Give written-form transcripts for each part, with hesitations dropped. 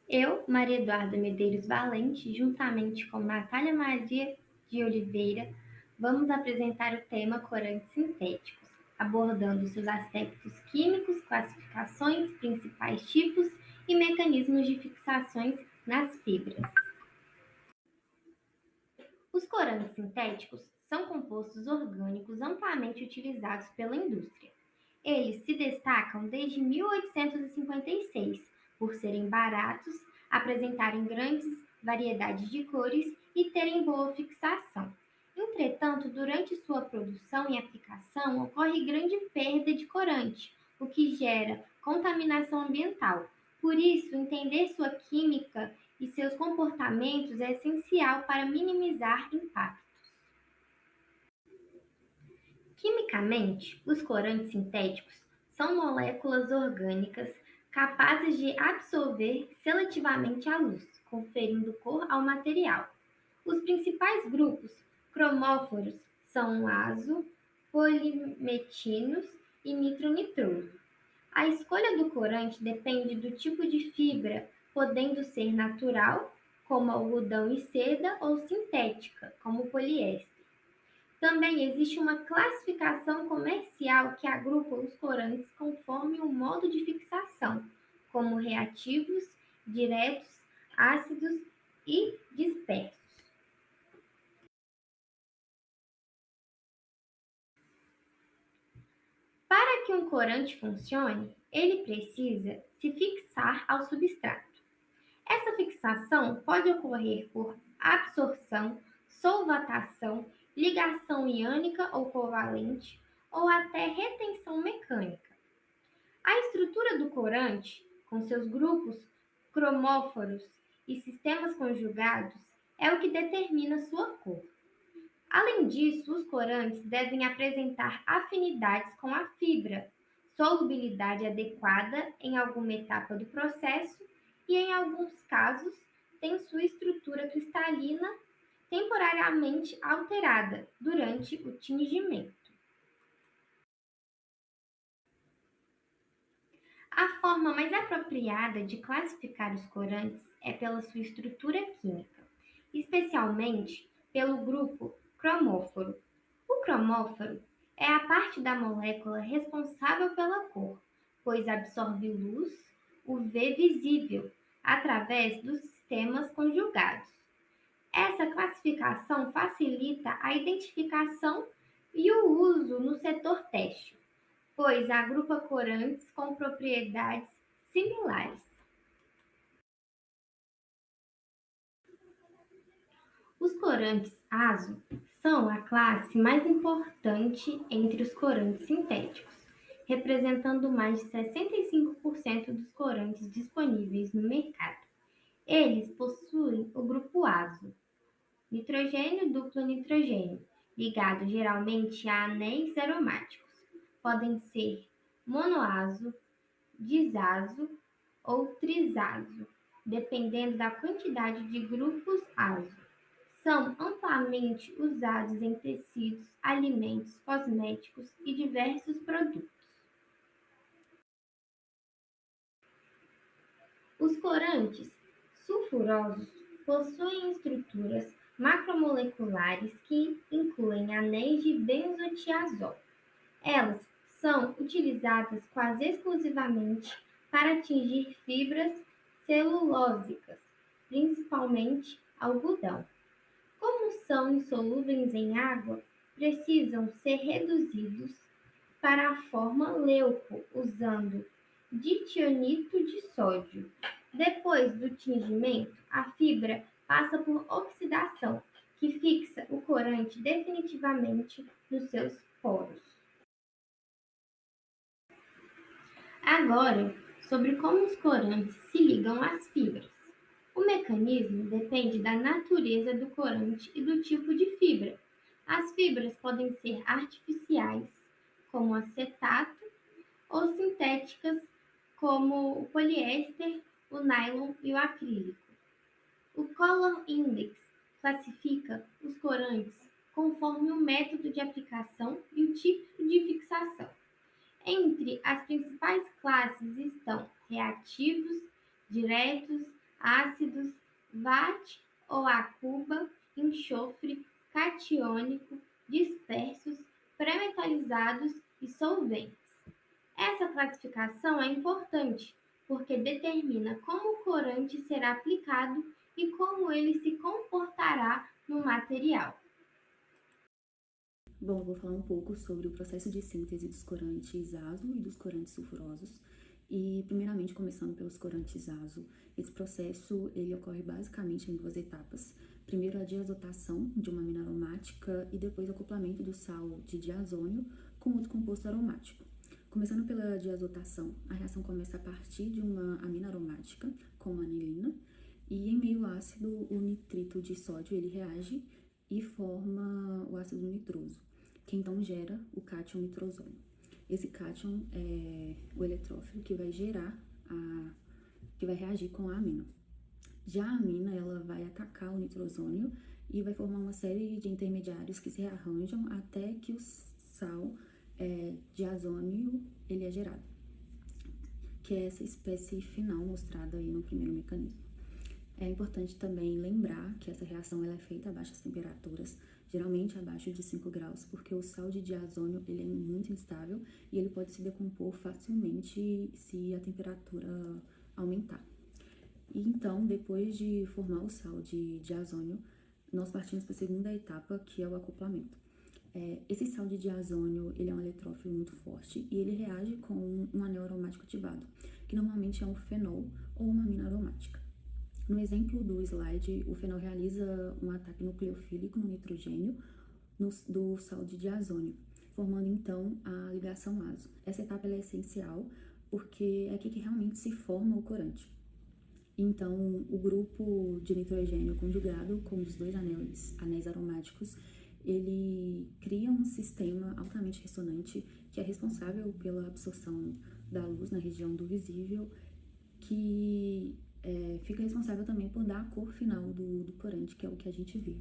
Eu, Maria Eduarda Medeiros Valente, juntamente com Natália Maria de Oliveira, vamos apresentar o tema corantes sintéticos, abordando seus aspectos químicos, classificações, principais tipos e mecanismos de fixações nas fibras. Os corantes sintéticos são compostos orgânicos amplamente utilizados pela indústria. Eles se destacam desde 1856 por serem baratos, apresentarem grandes variedades de cores e terem boa fixação. Entretanto, durante sua produção e aplicação, ocorre grande perda de corante, o que gera contaminação ambiental. Por isso, entender sua química e seus comportamentos é essencial para minimizar impactos. Quimicamente, os corantes sintéticos são moléculas orgânicas capazes de absorver seletivamente a luz, conferindo cor ao material. Os principais grupos cromóforos são o azo, polimetinos e nitronitroso. A escolha do corante depende do tipo de fibra, podendo ser natural, como algodão e seda, ou sintética, como poliéster. Também existe uma classificação comercial que agrupa os corantes conforme o modo de fixação, como reativos, diretos, ácidos e dispersos. Para que um corante funcione, ele precisa se fixar ao substrato. Essa fixação pode ocorrer por absorção, solvatação, ligação iônica ou covalente, ou até retenção mecânica. A estrutura do corante, com seus grupos cromóforos e sistemas conjugados, é o que determina sua cor. Além disso, os corantes devem apresentar afinidades com a fibra, solubilidade adequada em alguma etapa do processo e, em alguns casos, tem sua estrutura cristalina temporariamente alterada durante o tingimento. A forma mais apropriada de classificar os corantes é pela sua estrutura química, especialmente pelo grupo cromóforo. O cromóforo é a parte da molécula responsável pela cor, pois absorve luz UV visível através dos sistemas conjugados. Essa classificação facilita a identificação e o uso no setor têxtil, pois agrupa corantes com propriedades similares. Os corantes azo são a classe mais importante entre os corantes sintéticos, representando mais de 65% dos corantes disponíveis no mercado. Eles possuem o grupo azo, nitrogênio duplo nitrogênio, ligado geralmente a anéis aromáticos. Podem ser monoazo, disazo ou trisazo, dependendo da quantidade de grupos azo. São amplamente usados em tecidos, alimentos, cosméticos e diversos produtos. Os corantes sulfurosos possuem estruturas macromoleculares que incluem anéis de benzotiazol. Elas são utilizadas quase exclusivamente para atingir fibras celulósicas, principalmente algodão. Como são insolúveis em água, precisam ser reduzidos para a forma leuco usando ditionito de sódio. Depois do tingimento, a fibra passa por oxidação, que fixa o corante definitivamente nos seus poros. Agora, sobre como os corantes se ligam às fibras. O mecanismo depende da natureza do corante e do tipo de fibra. As fibras podem ser artificiais, como o acetato, ou sintéticas, como o poliéster, o nylon e o acrílico. O Color Index classifica os corantes conforme o método de aplicação e o tipo de fixação. Entre as principais classes estão reativos, diretos, ácidos, VAT ou acuba, enxofre, catiônico, dispersos, pré-metalizados e solventes. Essa classificação é importante porque determina como o corante será aplicado e como ele se comportará no material. Bom, vou falar um pouco sobre o processo de síntese dos corantes azo e dos corantes sulfurosos. E, primeiramente, começando pelos corantes azo, esse processo ele ocorre basicamente em duas etapas. Primeiro, a diazotação de uma amina aromática e depois o acoplamento do sal de diazônio com outro composto aromático. Começando pela diazotação, a reação começa a partir de uma amina aromática, como a anilina, e em meio ácido, o nitrito de sódio ele reage e forma o ácido nitroso, que então gera o cátion nitrosônio. Esse cátion é o eletrófilo que vai que vai reagir com a amina. Já a amina, ela vai atacar o nitrosônio e vai formar uma série de intermediários que se rearranjam até que o sal diazônio ele é gerado, que é essa espécie final mostrada aí no primeiro mecanismo. É importante também lembrar que essa reação ela é feita a baixas temperaturas, geralmente abaixo de 5 graus, porque o sal de diazônio ele é muito instável e ele pode se decompor facilmente se a temperatura aumentar. E então, depois de formar o sal de diazônio, nós partimos para a segunda etapa, que é o acoplamento. Esse sal de diazônio ele é um eletrófilo muito forte e ele reage com um anel aromático ativado, que normalmente é um fenol ou uma amina aromática. No exemplo do slide, o fenol realiza um ataque nucleofílico no nitrogênio do sal de diazônio, formando então a ligação azo. Essa etapa é essencial porque é aqui que realmente se forma o corante. Então, o grupo de nitrogênio conjugado com os dois anéis aromáticos, ele cria um sistema altamente ressonante que é responsável pela absorção da luz na região do visível, que fica responsável também por dar a cor final do corante, que é o que a gente vê.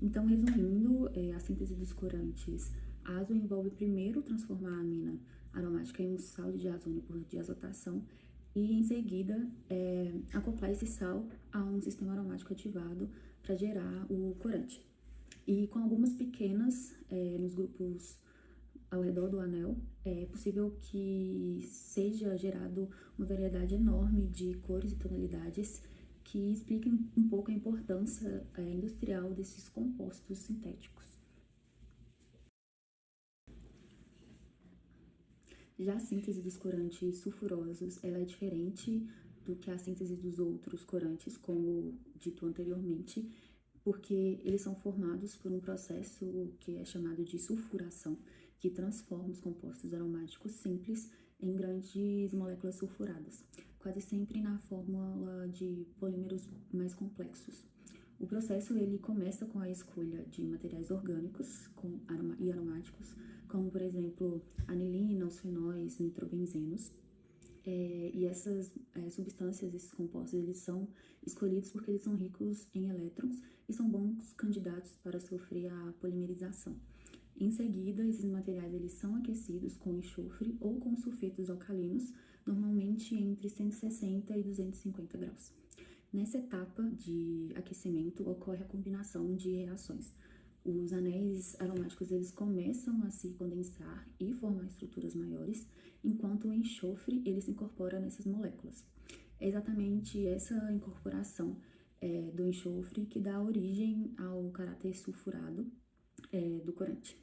Então, resumindo, a síntese dos corantes azo envolve primeiro transformar a amina aromática em um sal de diazônio por diazotação e, em seguida, acoplar esse sal a um sistema aromático ativado para gerar o corante. E com algumas pequenas nos grupos ao redor do anel, é possível que seja gerado uma variedade enorme de cores e tonalidades que expliquem um pouco a importância industrial desses compostos sintéticos. Já a síntese dos corantes sulfurosos, ela é diferente do que a síntese dos outros corantes, como dito anteriormente, porque eles são formados por um processo que é chamado de sulfuração, que transforma os compostos aromáticos simples em grandes moléculas sulfuradas, quase sempre na fórmula de polímeros mais complexos. O processo ele começa com a escolha de materiais orgânicos e aromáticos, como por exemplo anilina, os fenóis, nitrobenzenos. E essas substâncias, esses compostos, eles são escolhidos porque eles são ricos em elétrons e são bons candidatos para sofrer a polimerização. Em seguida, esses materiais eles são aquecidos com enxofre ou com sulfetos alcalinos, normalmente entre 160 e 250 graus. Nessa etapa de aquecimento ocorre a combinação de reações. Os anéis aromáticos eles começam a se condensar e formar estruturas maiores, enquanto o enxofre ele se incorpora nessas moléculas. É exatamente essa incorporação do enxofre que dá origem ao caráter sulfurado do corante.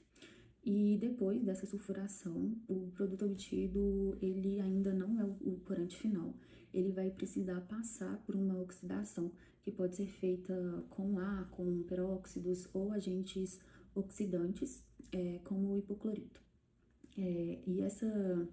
E depois dessa sulfuração, o produto obtido ele ainda não é o corante final. Ele vai precisar passar por uma oxidação que pode ser feita com ar, com peróxidos ou agentes oxidantes, como o hipoclorito. E essa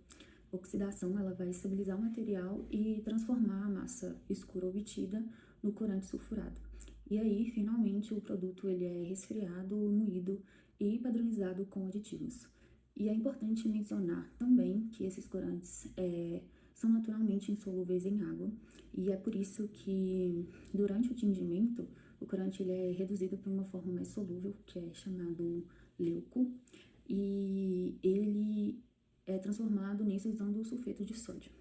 oxidação ela vai estabilizar o material e transformar a massa escura obtida no corante sulfurado. E aí, finalmente, o produto ele é resfriado, moído e padronizado com aditivos. E é importante mencionar também que esses corantes são naturalmente insolúveis em água, e é por isso que, durante o tingimento, o corante ele é reduzido para uma forma mais solúvel, que é chamado leuco, e ele é transformado nisso usando o sulfeto de sódio.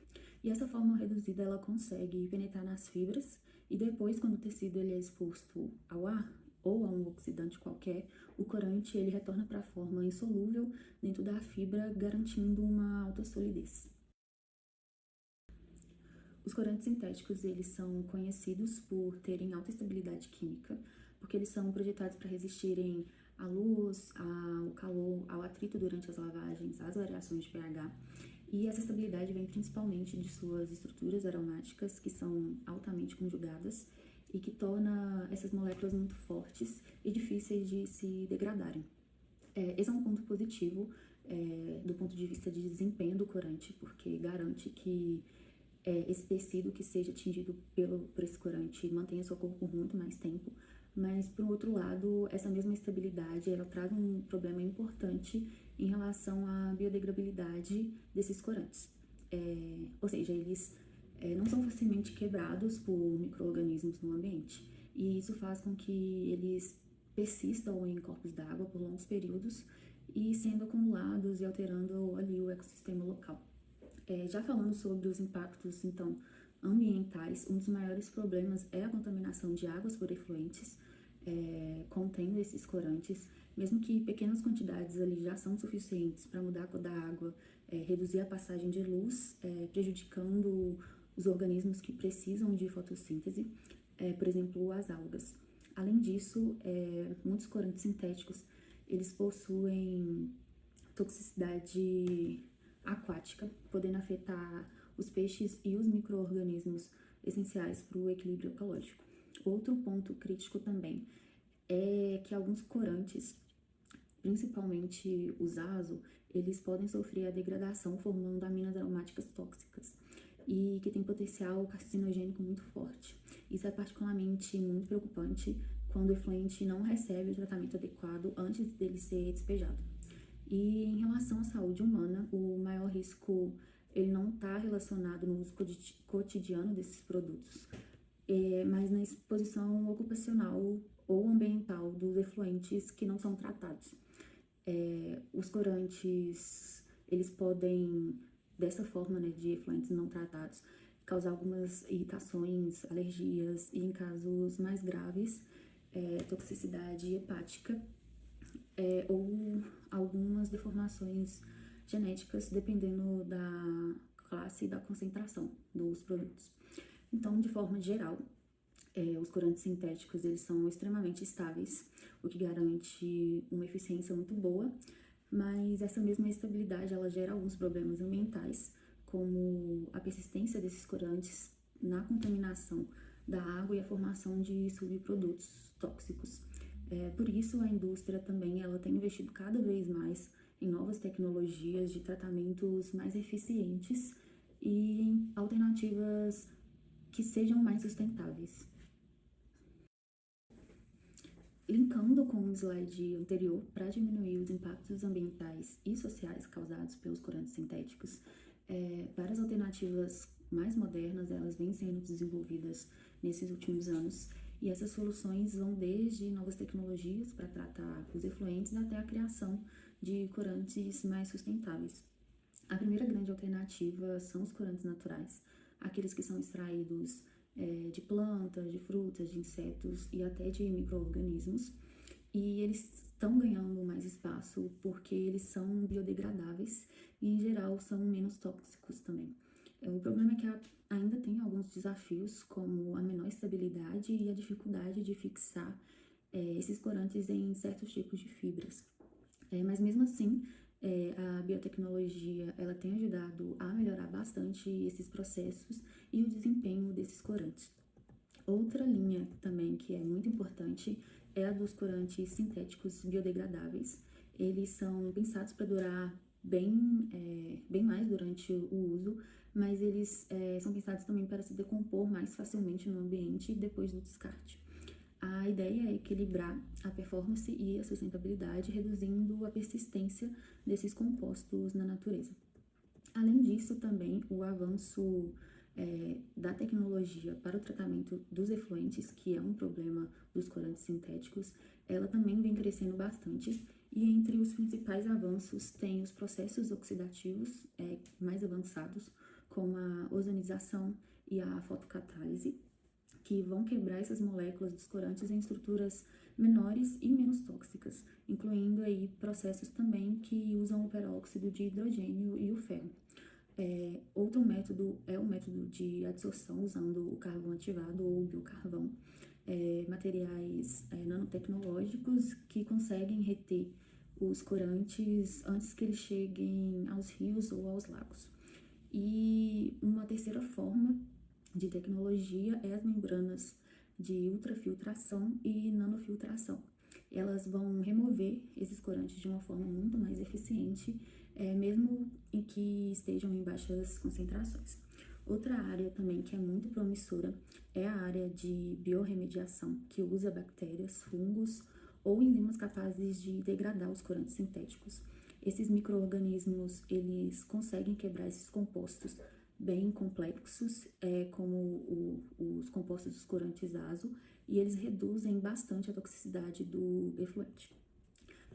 E essa forma reduzida, ela consegue penetrar nas fibras e depois, quando o tecido ele é exposto ao ar ou a um oxidante qualquer, o corante ele retorna para a forma insolúvel dentro da fibra, garantindo uma alta solidez. Os corantes sintéticos, eles são conhecidos por terem alta estabilidade química, porque eles são projetados para resistirem à luz, ao calor, ao atrito durante as lavagens, às variações de pH. E essa estabilidade vem principalmente de suas estruturas aromáticas, que são altamente conjugadas e que torna essas moléculas muito fortes e difíceis de se degradarem. Esse é um ponto positivo do ponto de vista de desempenho do corante, porque garante que esse tecido que seja atingido por esse corante mantenha sua cor por muito mais tempo, mas, por outro lado, essa mesma estabilidade, ela traz um problema importante em relação à biodegradabilidade desses corantes. Ou seja, eles não são facilmente quebrados por micro-organismos no ambiente, e isso faz com que eles persistam em corpos d'água por longos períodos e sendo acumulados e alterando ali o ecossistema local. Já falando sobre os impactos, então, ambientais, um dos maiores problemas é a contaminação de águas por efluentes contendo esses corantes, mesmo que pequenas quantidades ali já são suficientes para mudar a cor da água, reduzir a passagem de luz, prejudicando os organismos que precisam de fotossíntese, por exemplo, as algas. Além disso, muitos corantes sintéticos, eles possuem toxicidade aquática, podendo afetar os peixes e os micro-organismos essenciais para o equilíbrio ecológico. Outro ponto crítico também é que alguns corantes, principalmente os azo, eles podem sofrer a degradação formando aminas aromáticas tóxicas e que tem potencial carcinogênico muito forte. Isso é particularmente muito preocupante quando o efluente não recebe o tratamento adequado antes dele ser despejado. E em relação à saúde humana, o maior risco ele não está relacionado no uso cotidiano desses produtos, mas na exposição ocupacional ou ambiental dos efluentes que não são tratados. Os corantes, eles podem, dessa forma, né, de efluentes não tratados, causar algumas irritações, alergias e, em casos mais graves, toxicidade hepática, ou algumas deformações genéticas, dependendo da classe e da concentração dos produtos. Então, de forma geral, os corantes sintéticos, eles são extremamente estáveis, o que garante uma eficiência muito boa, mas essa mesma estabilidade, ela gera alguns problemas ambientais, como a persistência desses corantes na contaminação da água e a formação de subprodutos tóxicos. Por isso, a indústria também ela tem investido cada vez mais em novas tecnologias de tratamentos mais eficientes e em alternativas que sejam mais sustentáveis. Linkando com o slide anterior, para diminuir os impactos ambientais e sociais causados pelos corantes sintéticos, várias alternativas mais modernas elas vêm sendo desenvolvidas nesses últimos anos, e essas soluções vão desde novas tecnologias para tratar os efluentes até a criação de corantes mais sustentáveis. A primeira grande alternativa são os corantes naturais, aqueles que são extraídos de plantas, de frutas, de insetos e até de micro-organismos, e eles estão ganhando mais espaço porque eles são biodegradáveis e, em geral, são menos tóxicos também. O problema é que ainda tem alguns desafios, como a menor estabilidade e a dificuldade de fixar esses corantes em certos tipos de fibras. Mas mesmo assim, a biotecnologia ela tem ajudado a melhorar bastante esses processos e o desempenho desses corantes. Outra linha também que é muito importante é a dos corantes sintéticos biodegradáveis. Eles são pensados para durar bem mais durante o uso, mas eles são pensados também para se decompor mais facilmente no ambiente depois do descarte. A ideia é equilibrar a performance e a sustentabilidade, reduzindo a persistência desses compostos na natureza. Além disso, também o avanço da tecnologia para o tratamento dos efluentes, que é um problema dos corantes sintéticos, ela também vem crescendo bastante, e entre os principais avanços tem os processos oxidativos mais avançados, como a ozonização e a fotocatálise, que vão quebrar essas moléculas dos corantes em estruturas menores e menos tóxicas, incluindo aí processos também que usam o peróxido de hidrogênio e o ferro. Outro método é o método de adsorção usando o carvão ativado ou o biocarvão, materiais nanotecnológicos que conseguem reter os corantes antes que eles cheguem aos rios ou aos lagos. E uma terceira forma de tecnologia é as membranas de ultrafiltração e nanofiltração. Elas vão remover esses corantes de uma forma muito mais eficiente, mesmo em que estejam em baixas concentrações. Outra área também que é muito promissora é a área de biorremediação, que usa bactérias, fungos ou enzimas capazes de degradar os corantes sintéticos. Esses micro-organismos, eles conseguem quebrar esses compostos bem complexos, como os compostos dos corantes azo, e eles reduzem bastante a toxicidade do efluente.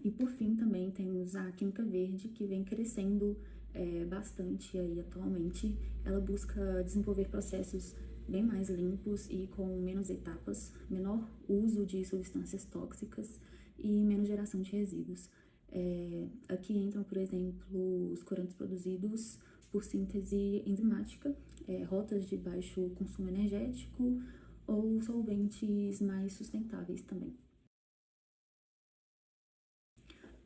E por fim também temos a química verde, que vem crescendo bastante aí atualmente. Ela busca desenvolver processos bem mais limpos e com menos etapas, menor uso de substâncias tóxicas e menos geração de resíduos. Aqui entram, por exemplo, os corantes produzidos por síntese enzimática, rotas de baixo consumo energético ou solventes mais sustentáveis também.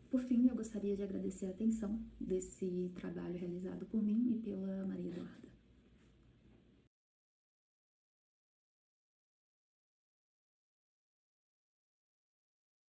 Por fim, eu gostaria de agradecer a atenção desse trabalho realizado por mim e pela Maria Eduarda.